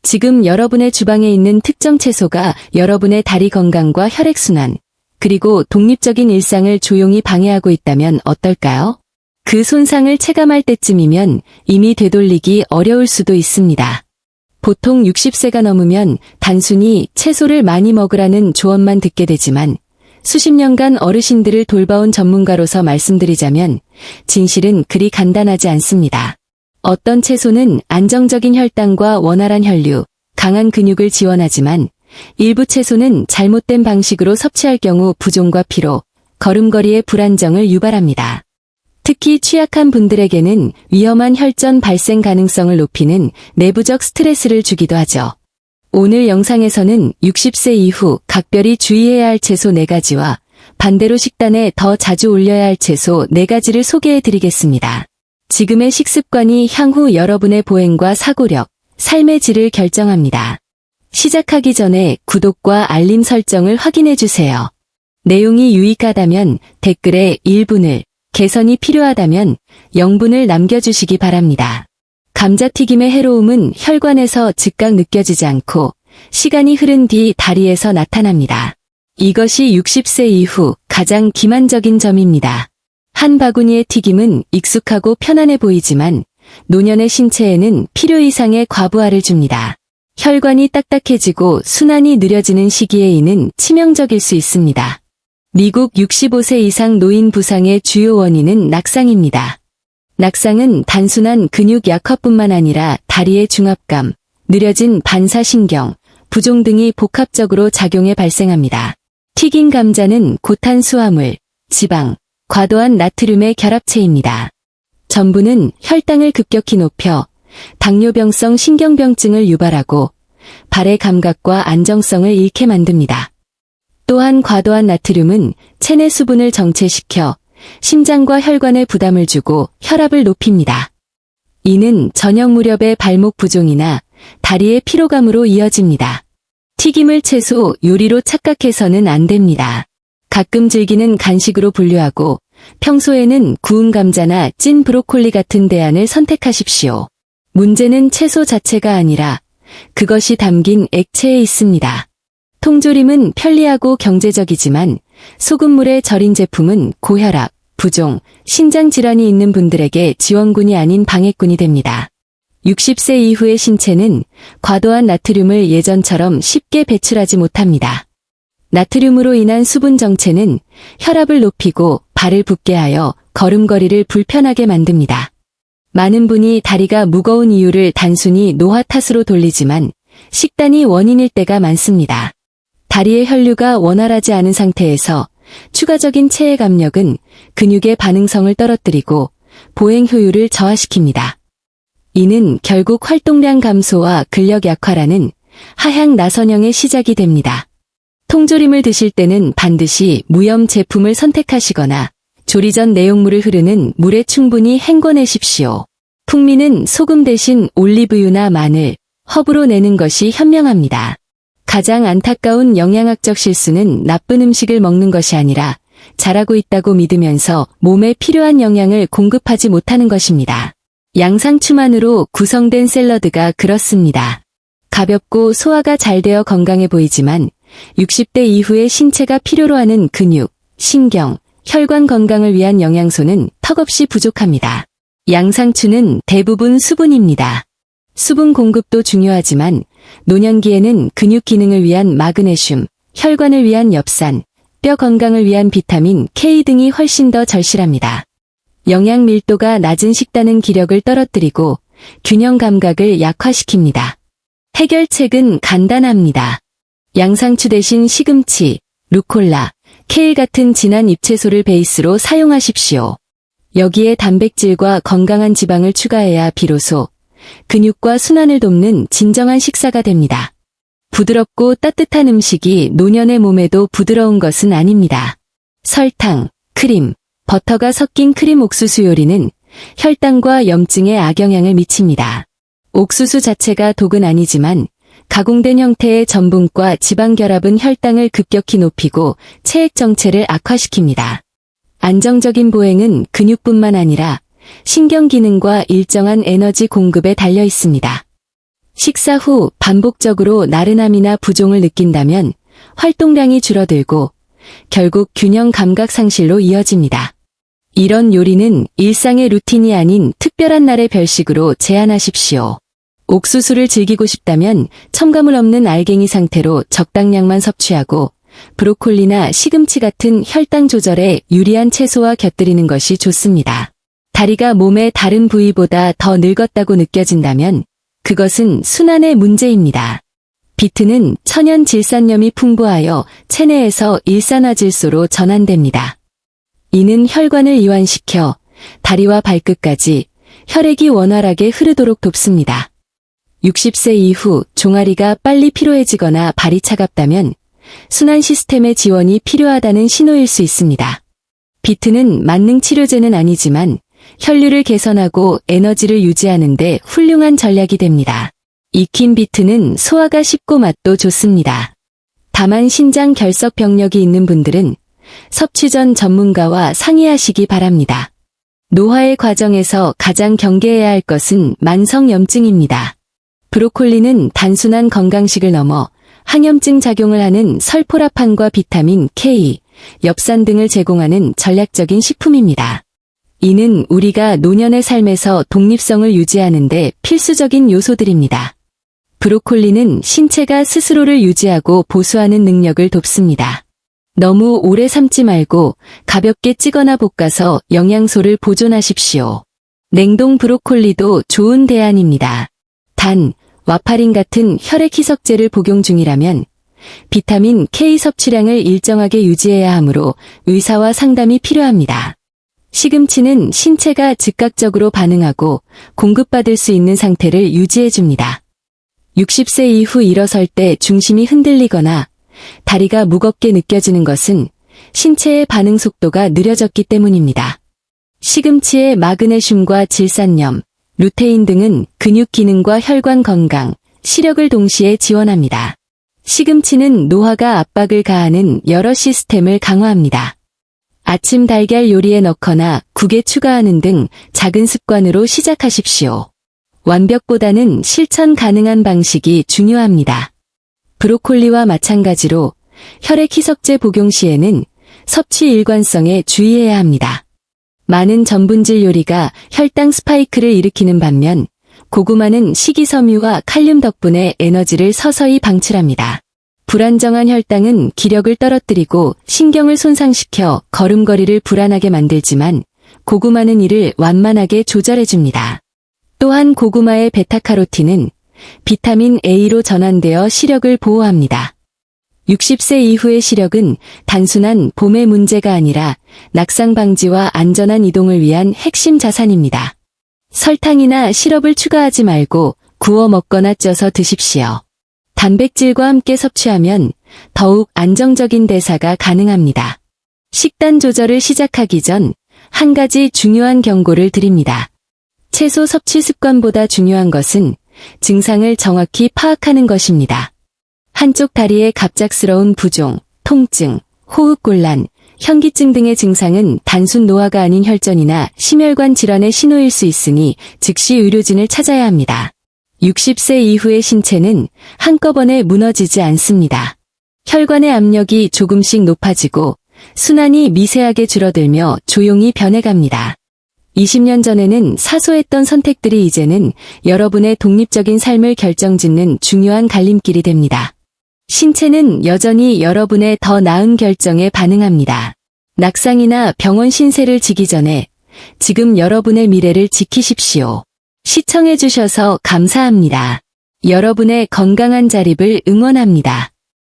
지금 여러분의 주방에 있는 특정 채소가 여러분의 다리 건강과 혈액순환, 그리고 독립적인 일상을 조용히 방해하고 있다면 어떨까요? 그 손상을 체감할 때쯤이면 이미 되돌리기 어려울 수도 있습니다. 보통 60세가 넘으면 단순히 채소를 많이 먹으라는 조언만 듣게 되지만 수십 년간 어르신들을 돌봐온 전문가로서 말씀드리자면 진실은 그리 간단하지 않습니다. 어떤 채소는 안정적인 혈당과 원활한 혈류, 강한 근육을 지원하지만 일부 채소는 잘못된 방식으로 섭취할 경우 부종과 피로, 걸음걸이의 불안정을 유발합니다. 특히 취약한 분들에게는 위험한 혈전 발생 가능성을 높이는 내부적 스트레스를 주기도 하죠. 오늘 영상에서는 60세 이후 각별히 주의해야 할 채소 4가지와 반대로 식단에 더 자주 올려야 할 채소 4가지를 소개해드리겠습니다. 지금의 식습관이 향후 여러분의 보행과 사고력, 삶의 질을 결정합니다. 시작하기 전에 구독과 알림 설정을 확인해주세요. 내용이 유익하다면 댓글에 1분을, 개선이 필요하다면 0분을 남겨주시기 바랍니다. 감자튀김의 해로움은 혈관에서 즉각 느껴지지 않고 시간이 흐른 뒤 다리에서 나타납니다. 이것이 60세 이후 가장 기만적인 점입니다. 한 바구니의 튀김은 익숙하고 편안해 보이지만 노년의 신체에는 필요 이상의 과부하를 줍니다. 혈관이 딱딱해지고 순환이 느려지는 시기에 이는 치명적일 수 있습니다. 미국 65세 이상 노인 부상의 주요 원인은 낙상입니다. 낙상은 단순한 근육 약화뿐만 아니라 다리의 중압감, 느려진 반사신경, 부종 등이 복합적으로 작용해 발생합니다. 튀긴 감자는 고탄수화물, 지방, 과도한 나트륨의 결합체입니다. 전분은 혈당을 급격히 높여 당뇨병성 신경병증을 유발하고 발의 감각과 안정성을 잃게 만듭니다. 또한 과도한 나트륨은 체내 수분을 정체시켜 심장과 혈관에 부담을 주고 혈압을 높입니다. 이는 저녁 무렵의 발목 부종이나 다리의 피로감으로 이어집니다. 튀김을 채소 요리로 착각해서는 안 됩니다. 가끔 즐기는 간식으로 분류하고 평소에는 구운 감자나 찐 브로콜리 같은 대안을 선택하십시오. 문제는 채소 자체가 아니라 그것이 담긴 액체에 있습니다. 통조림은 편리하고 경제적이지만 소금물에 절인 제품은 고혈압, 부종, 신장 질환이 있는 분들에게 지원군이 아닌 방해꾼이 됩니다. 60세 이후의 신체는 과도한 나트륨을 예전처럼 쉽게 배출하지 못합니다. 나트륨으로 인한 수분 정체는 혈압을 높이고 발을 붓게 하여 걸음걸이를 불편하게 만듭니다. 많은 분이 다리가 무거운 이유를 단순히 노화 탓으로 돌리지만 식단이 원인일 때가 많습니다. 다리의 혈류가 원활하지 않은 상태에서 추가적인 체액 압력은 근육의 반응성을 떨어뜨리고 보행 효율을 저하시킵니다. 이는 결국 활동량 감소와 근력 약화라는 하향 나선형의 시작이 됩니다. 통조림을 드실 때는 반드시 무염 제품을 선택하시거나 조리 전 내용물을 흐르는 물에 충분히 헹궈내십시오. 풍미는 소금 대신 올리브유나 마늘, 허브로 내는 것이 현명합니다. 가장 안타까운 영양학적 실수는 나쁜 음식을 먹는 것이 아니라 잘하고 있다고 믿으면서 몸에 필요한 영양을 공급하지 못하는 것입니다. 양상추만으로 구성된 샐러드가 그렇습니다. 가볍고 소화가 잘 되어 건강해 보이지만 60대 이후의 신체가 필요로 하는 근육, 신경, 혈관 건강을 위한 영양소는 턱없이 부족합니다. 양상추는 대부분 수분입니다. 수분 공급도 중요하지만 노년기에는 근육 기능을 위한 마그네슘, 혈관을 위한 엽산, 뼈 건강을 위한 비타민 K 등이 훨씬 더 절실합니다. 영양 밀도가 낮은 식단은 기력을 떨어뜨리고 균형 감각을 약화시킵니다. 해결책은 간단합니다. 양상추 대신 시금치, 루콜라, 케일 같은 진한 잎채소를 베이스로 사용하십시오. 여기에 단백질과 건강한 지방을 추가해야 비로소 근육과 순환을 돕는 진정한 식사가 됩니다. 부드럽고 따뜻한 음식이 노년의 몸에도 부드러운 것은 아닙니다. 설탕, 크림, 버터가 섞인 크림 옥수수 요리는 혈당과 염증에 악영향을 미칩니다. 옥수수 자체가 독은 아니지만 가공된 형태의 전분과 지방 결합은 혈당을 급격히 높이고 체액 정체를 악화시킵니다. 안정적인 보행은 근육뿐만 아니라 신경 기능과 일정한 에너지 공급에 달려 있습니다. 식사 후 반복적으로 나른함이나 부종을 느낀다면 활동량이 줄어들고 결국 균형 감각 상실로 이어집니다. 이런 요리는 일상의 루틴이 아닌 특별한 날의 별식으로 제한하십시오. 옥수수를 즐기고 싶다면 첨가물 없는 알갱이 상태로 적당량만 섭취하고 브로콜리나 시금치 같은 혈당 조절에 유리한 채소와 곁들이는 것이 좋습니다. 다리가 몸의 다른 부위보다 더 늙었다고 느껴진다면 그것은 순환의 문제입니다. 비트는 천연 질산염이 풍부하여 체내에서 일산화질소로 전환됩니다. 이는 혈관을 이완시켜 다리와 발끝까지 혈액이 원활하게 흐르도록 돕습니다. 60세 이후 종아리가 빨리 피로해지거나 발이 차갑다면 순환 시스템의 지원이 필요하다는 신호일 수 있습니다. 비트는 만능 치료제는 아니지만 혈류를 개선하고 에너지를 유지하는 데 훌륭한 전략이 됩니다. 익힌 비트는 소화가 쉽고 맛도 좋습니다. 다만 신장 결석 병력이 있는 분들은 섭취 전 전문가와 상의하시기 바랍니다. 노화의 과정에서 가장 경계해야 할 것은 만성염증입니다. 브로콜리는 단순한 건강식을 넘어 항염증 작용을 하는 설포라판과 비타민 K, 엽산 등을 제공하는 전략적인 식품입니다. 이는 우리가 노년의 삶에서 독립성을 유지하는 데 필수적인 요소들입니다. 브로콜리는 신체가 스스로를 유지하고 보수하는 능력을 돕습니다. 너무 오래 삶지 말고 가볍게 찌거나 볶아서 영양소를 보존하십시오. 냉동 브로콜리도 좋은 대안입니다. 단, 와파린 같은 혈액 희석제를 복용 중이라면 비타민 K 섭취량을 일정하게 유지해야 하므로 의사와 상담이 필요합니다. 시금치는 신체가 즉각적으로 반응하고 공급받을 수 있는 상태를 유지해줍니다. 60세 이후 일어설 때 중심이 흔들리거나 다리가 무겁게 느껴지는 것은 신체의 반응 속도가 느려졌기 때문입니다. 시금치의 마그네슘과 질산염, 루테인 등은 근육 기능과 혈관 건강, 시력을 동시에 지원합니다. 시금치는 노화가 압박을 가하는 여러 시스템을 강화합니다. 아침 달걀 요리에 넣거나 국에 추가하는 등 작은 습관으로 시작하십시오. 완벽보다는 실천 가능한 방식이 중요합니다. 브로콜리와 마찬가지로 혈액 희석제 복용 시에는 섭취 일관성에 주의해야 합니다. 많은 전분질 요리가 혈당 스파이크를 일으키는 반면 고구마는 식이섬유와 칼륨 덕분에 에너지를 서서히 방출합니다. 불안정한 혈당은 기력을 떨어뜨리고 신경을 손상시켜 걸음걸이를 불안하게 만들지만 고구마는 이를 완만하게 조절해줍니다. 또한 고구마의 베타카로틴은 비타민 A로 전환되어 시력을 보호합니다. 60세 이후의 시력은 단순한 봄의 문제가 아니라 낙상 방지와 안전한 이동을 위한 핵심 자산입니다. 설탕이나 시럽을 추가하지 말고 구워 먹거나 쪄서 드십시오. 단백질과 함께 섭취하면 더욱 안정적인 대사가 가능합니다. 식단 조절을 시작하기 전 한 가지 중요한 경고를 드립니다. 채소 섭취 습관보다 중요한 것은 증상을 정확히 파악하는 것입니다. 한쪽 다리의 갑작스러운 부종, 통증, 호흡곤란, 현기증 등의 증상은 단순 노화가 아닌 혈전이나 심혈관 질환의 신호일 수 있으니 즉시 의료진을 찾아야 합니다. 60세 이후의 신체는 한꺼번에 무너지지 않습니다. 혈관의 압력이 조금씩 높아지고 순환이 미세하게 줄어들며 조용히 변해갑니다. 20년 전에는 사소했던 선택들이 이제는 여러분의 독립적인 삶을 결정짓는 중요한 갈림길이 됩니다. 신체는 여전히 여러분의 더 나은 결정에 반응합니다. 낙상이나 병원 신세를 지기 전에 지금 여러분의 미래를 지키십시오. 시청해주셔서 감사합니다. 여러분의 건강한 자립을 응원합니다.